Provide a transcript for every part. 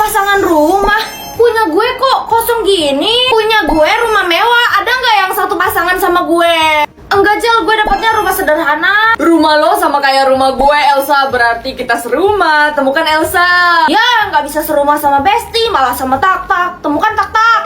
pasangan rumah. Punya gue kok kosong gini. Punya gue rumah mewah. Ada nggak yang satu pasangan sama gue? Enggak, Jel, gue dapatnya rumah sederhana. Rumah lo sama kayak rumah gue, Elsa. Berarti kita serumah. Temukan Elsa. Ya, nggak bisa serumah sama Besti, malah sama Tak-Tak. Temukan Tak-Tak.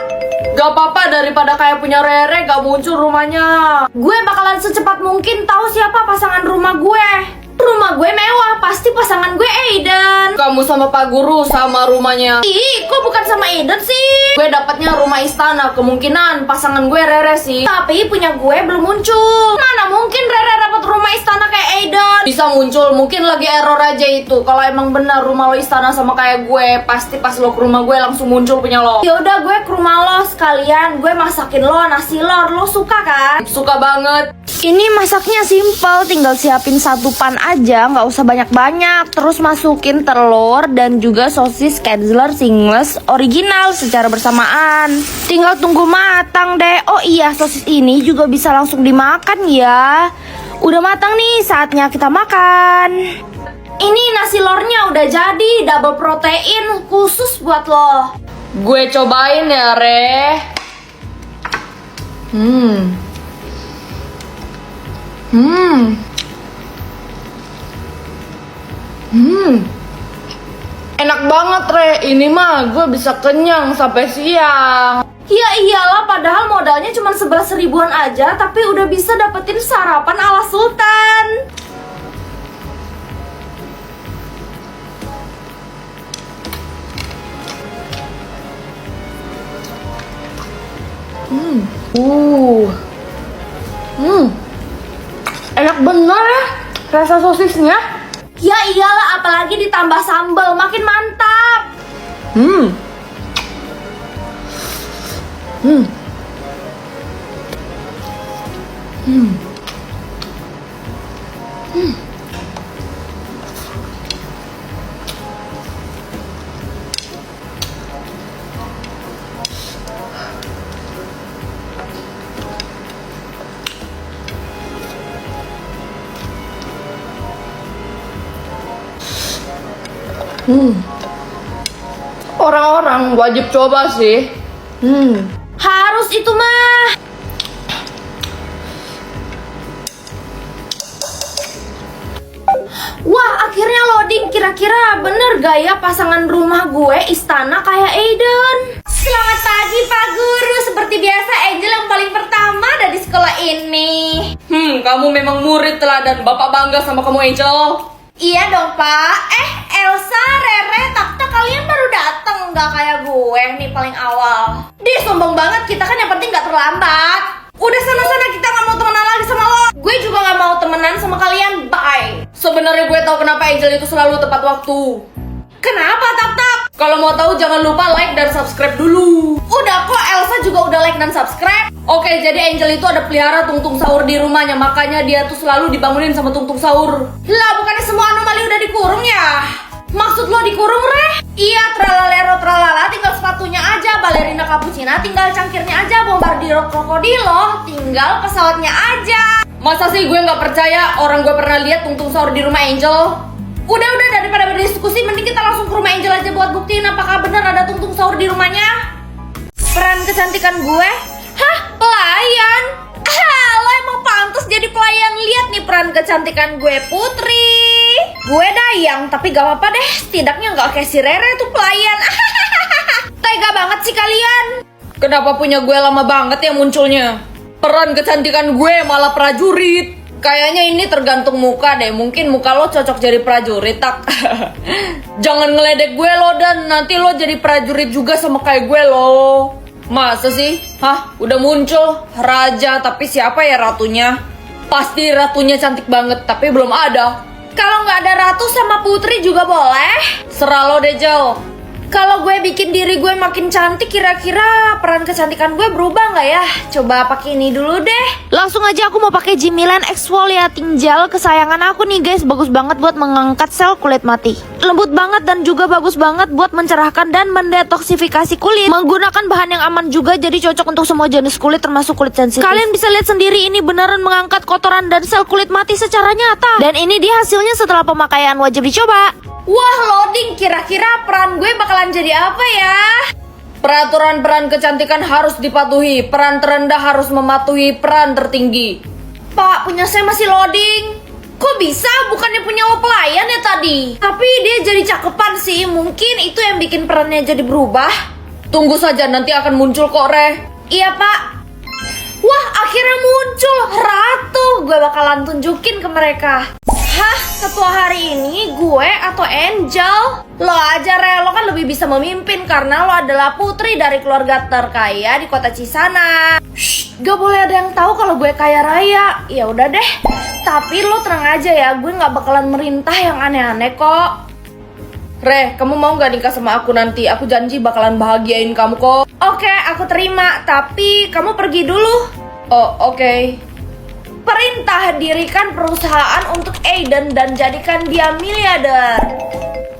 Gak apa-apa, daripada kayak punya Rere gak muncul rumahnya. Gue bakalan secepat mungkin tahu siapa pasangan rumah gue. Rumah gue mewah, pasti pasangan gue Aiden. Kamu sama Pak Guru sama rumahnya. Ih, kok bukan sama Aiden sih? Gue dapatnya rumah istana. Kemungkinan pasangan gue Rere sih. Tapi punya gue belum muncul. Mana mungkin Rere dapat rumah istana kayak Aiden? Bisa muncul, mungkin lagi error aja itu. Kalau emang benar rumah lo istana sama kayak gue, pasti pas lo ke rumah gue langsung muncul punya lo. Ya udah, gue ke rumah lo sekalian. Gue masakin lo nasi lor. Lo suka kan? Suka banget. Ini masaknya simple, tinggal siapin satu pan aja, nggak usah banyak-banyak. Terus masukin telur dan juga sosis Ketzler Singles original secara bersamaan. Tinggal tunggu matang deh. Oh iya, sosis ini juga bisa langsung dimakan ya. Udah matang nih, saatnya kita makan. Ini nasi lornya udah jadi, double protein khusus buat lo. Gue cobain ya, Re. Enak banget, Re. Ini mah gue bisa kenyang sampai siang. Ya iyalah, padahal modalnya cuma 11 ribuan aja, tapi udah bisa dapetin sarapan ala Sultan. Enak bener ya rasa sosisnya. Ya iyalah, apalagi ditambah sambal, makin mantap. Orang-orang wajib coba sih. Harus itu mah. Wah, akhirnya loading. Kira-kira bener gak ya pasangan rumah gue istana kayak Aiden? Selamat pagi Pak Guru. Seperti biasa Angel yang paling pertama dari sekolah ini. Kamu memang murid teladan. Bapak bangga sama kamu, Angel. Iya dong Pak. Elsa, Rere, Tak-Tak, kalian baru datang. Gak kayak gue nih paling awal. Dia sombong banget, kita kan yang penting gak terlambat. Udah sana-sana, kita gak mau temenan lagi sama lo. Gue juga gak mau temenan sama kalian, bye. Sebenarnya gue tahu kenapa Angel itu selalu tepat waktu. Kenapa Tak-Tak? Kalau mau tahu jangan lupa like dan subscribe dulu. Udah kok, Elsa juga udah like dan subscribe. Oke, jadi Angel itu ada pelihara tungtung sahur di rumahnya. Makanya dia tuh selalu dibangunin sama tungtung sahur. Lah, bukannya semua anomali udah dikurung ya? Maksud lo dikurung, Reh? Iya, tralalero tralala, tinggal sepatunya aja. Balerina cappuccina tinggal cangkirnya aja. Bombardiro krokodilo tinggal pesawatnya aja. Masa sih gue nggak percaya orang gue pernah lihat tungtung sahur di rumah Angel? Udah, daripada berdiskusi, mending kita langsung ke rumah Angel aja buat buktiin apakah benar ada tungtung sahur di rumahnya. Peran kecantikan gue? Hah? Pelayan? Lo emang pantas jadi pelayan. Lihat nih peran kecantikan gue, Putri. Gue Dayang, tapi gak apa-apa deh. Setidaknya gak kayak si Rere tuh pelayan. Tega banget sih kalian. Kenapa punya gue lama banget ya munculnya? Peran kecantikan gue malah prajurit. Kayaknya ini tergantung muka deh. Mungkin muka lo cocok jadi prajurit, Tak. Jangan ngeledek gue lo, dan nanti lo jadi prajurit juga sama kayak gue lo. Masa sih? Hah? Udah muncul raja, tapi siapa ya ratunya? Pasti ratunya cantik banget, tapi belum ada. Kalau nggak ada ratu sama putri juga boleh. Serah lo deh, Jel. Kalau gue bikin diri gue makin cantik, kira-kira peran kecantikan gue berubah nggak ya? Coba pakai ini dulu deh. Langsung aja aku mau pakai Jimilan Exfoliating Gel kesayangan aku nih guys. Bagus banget buat mengangkat sel kulit mati. Lembut banget dan juga bagus banget buat mencerahkan dan mendetoksifikasi kulit. Menggunakan bahan yang aman juga, jadi cocok untuk semua jenis kulit termasuk kulit sensitif. Kalian bisa lihat sendiri, ini beneran mengangkat kotoran dan sel kulit mati secara nyata. Dan ini dia hasilnya setelah pemakaian, wajib dicoba. Wah, loading, kira-kira peran gue bakalan jadi apa ya? Peraturan peran kecantikan harus dipatuhi. Peran terendah harus mematuhi peran tertinggi. Pak, punya saya masih loading. Kok bisa? Bukannya punya lo pelayan ya tadi? Tapi dia jadi cakepan sih. Mungkin itu yang bikin perannya jadi berubah. Tunggu saja, nanti akan muncul kok, Re. Iya, Pak. Wah, akhirnya muncul Ratu. Gue bakalan tunjukin ke mereka. Hah, ketua hari ini gue atau Angel? Lo aja, Re, lo kan lebih bisa memimpin karena lo adalah putri dari keluarga terkaya di kota Cisana. Shh, gak boleh ada yang tahu kalau gue kaya raya. Ya udah deh. Tapi lo tenang aja ya, gue gak bakalan merintah yang aneh-aneh kok. Re, kamu mau gak nikah sama aku nanti? Aku janji bakalan bahagiain kamu kok. Oke, aku terima. Tapi kamu pergi dulu. Oh, oke. Perintah, dirikan perusahaan untuk Aiden dan jadikan dia miliarder.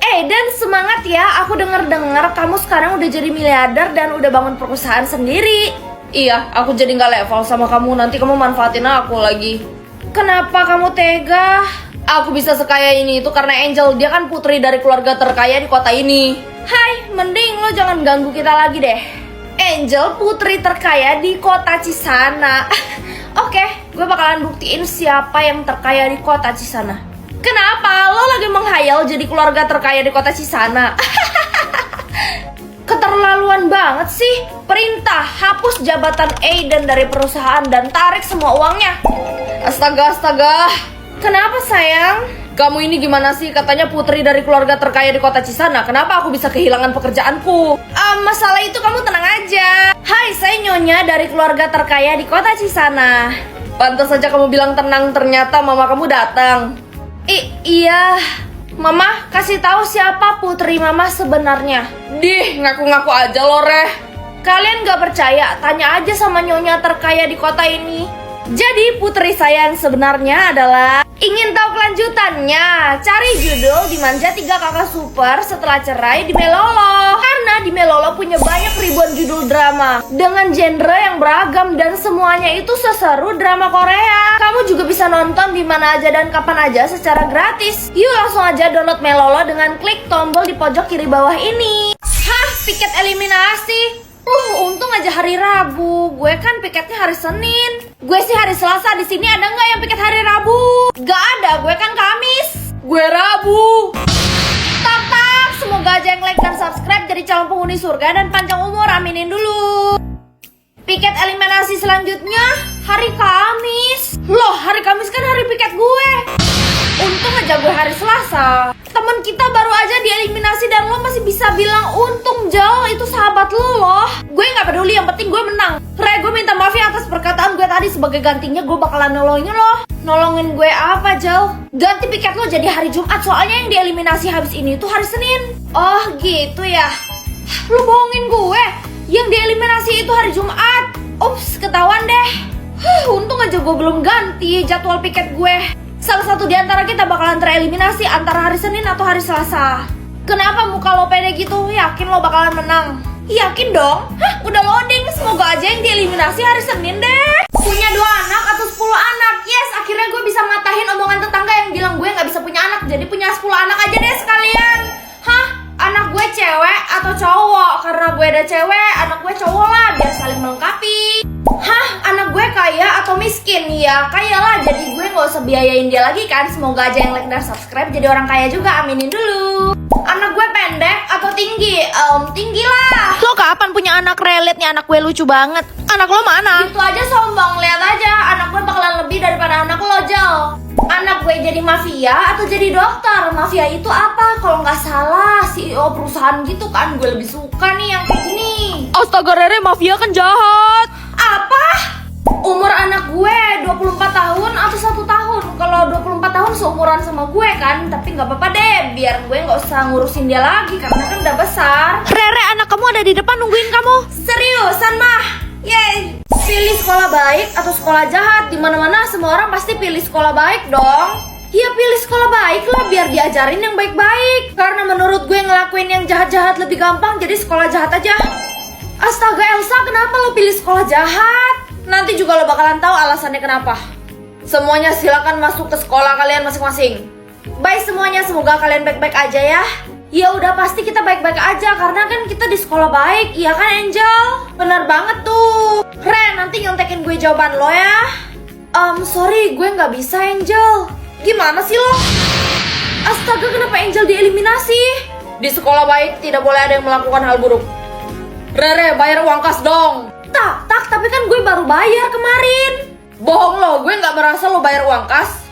Aiden, semangat ya. Aku denger-dengar kamu sekarang udah jadi miliarder dan udah bangun perusahaan sendiri. Iya, aku jadi gak level sama kamu. Nanti kamu manfaatin aku lagi. Kenapa kamu tega? Aku bisa sekaya ini itu karena Angel. Dia kan putri dari keluarga terkaya di kota ini. Hai, mending lo jangan ganggu kita lagi deh. Angel, putri terkaya di kota Cisana. Oke, gue bakalan buktiin siapa yang terkaya di kota Cisana. Kenapa? Lo lagi menghayal jadi keluarga terkaya di kota Cisana? Keterlaluan banget sih. Perintah, hapus jabatan Aiden dari perusahaan dan tarik semua uangnya. Astaga. Kenapa sayang? Kamu ini gimana sih? Katanya putri dari keluarga terkaya di kota Cisana. Kenapa aku bisa kehilangan pekerjaanku? Masalah itu kamu tenang aja. Hai, saya Nyonya dari keluarga terkaya di kota Cisana. Pantas saja kamu bilang tenang, ternyata mama kamu datang. Iya. Mama, kasih tahu siapa putri mama sebenarnya. Dih, ngaku-ngaku aja lo, Re. Kalian gak percaya? Tanya aja sama Nyonya terkaya di kota ini. Jadi putri saya yang sebenarnya adalah... Ingin tahu kelanjutannya? Cari judul Dimanja 3 Kakak Super Setelah Cerai di Melolo. Karena di Melolo punya banyak ribuan judul drama dengan genre yang beragam dan semuanya itu seseru drama Korea. Kamu juga bisa nonton di mana aja dan kapan aja secara gratis. Yuk langsung aja download Melolo dengan klik tombol di pojok kiri bawah ini. Hah, piket eliminasi. Untung aja hari Rabu. Gue kan piketnya hari Senin. Gue sih hari Selasa. Di sini ada nggak yang piket hari Rabu? Gak ada. Gue kan Kamis. Gue Rabu. Tak. Semoga aja yang like dan subscribe jadi calon penghuni surga dan panjang umur. Aminin dulu. Piket eliminasi selanjutnya hari Kamis. Loh, hari Kamis kan hari piket gue. Untung aja gue hari Selasa. Temen kita baru aja dieliminasi dan lo masih bisa bilang untung, Jal. Itu sahabat lo loh. Gue gak peduli, yang penting gue menang. Re, gue minta maaf ya atas perkataan gue tadi. Sebagai gantinya gue bakalan nolongin lo. Nolongin gue apa, Jal? Ganti piket lo jadi hari Jumat. Soalnya yang dieliminasi habis ini tuh hari Senin. Oh gitu ya. Lo bohongin gue. Yang dieliminasi itu hari Jumat. Ups, ketahuan deh. Untung aja gue belum ganti jadwal piket gue. Salah satu di antara kita bakalan tereliminasi antara hari Senin atau hari Selasa. Kenapa muka lo pede gitu? Yakin lo bakalan menang? Yakin dong? Hah, udah loading. Semoga aja yang dieliminasi hari Senin deh. Punya 2 anak atau 10 anak? Yes, akhirnya gue bisa matahin omongan tetangga yang bilang gue gak bisa punya anak. Jadi punya 10 anak aja deh sekalian. Hah? Anak gue cewek atau cowok? Karena gue ada cewek, anak gue cowok lah. Biar saling melengkapi. Hah? Anak gue kaya atau miskin? Ya kaya lah, jadi gue gak usah biayain dia lagi kan. Semoga aja yang like dan subscribe jadi orang kaya juga, aminin dulu. Anak gue pendek atau tinggi? Tinggi lah. Lo kapan punya anak? Relit nih, anak gue lucu banget. Anak lo mana? Gitu aja sombong, lihat aja. Anak gue bakalan lebih daripada anak lo, Jal. Anak gue jadi mafia atau jadi dokter? Mafia itu apa? Kalau nggak salah CEO perusahaan gitu kan. Gue lebih suka nih yang kayak gini. Astaga, Rere, mafia kan jahat. Apa? Umur anak gue 24 tahun atau 1 tahun? Kalau 24 tahun seumuran sama gue kan. Tapi gak apa-apa deh, biar gue gak usah ngurusin dia lagi karena kan udah besar. Rere, anak kamu ada di depan nungguin kamu. Seriusan mah? Yeay. Pilih sekolah baik atau sekolah jahat? Dimana-mana semua orang pasti pilih sekolah baik dong. Ya pilih sekolah baik lah, biar diajarin yang baik-baik. Karena menurut gue ngelakuin yang jahat-jahat lebih gampang, jadi sekolah jahat aja. Astaga Elsa, kenapa lo pilih sekolah jahat? Nanti juga lo bakalan tahu alasannya kenapa. Semuanya silakan masuk ke sekolah kalian masing-masing. Bye semuanya, semoga kalian baik-baik aja ya. Ya udah pasti kita baik-baik aja karena kan kita di sekolah baik, iya kan Angel? Bener banget tuh. Ren, nanti nyontekin gue jawaban lo ya. Sorry, gue nggak bisa Angel. Gimana sih lo? Astaga, kenapa Angel dieliminasi? Di sekolah baik tidak boleh ada yang melakukan hal buruk. Rere, bayar uang kas dong. Tak, tapi kan gue baru bayar kemarin. Bohong lo, gue nggak merasa lo bayar uang kas.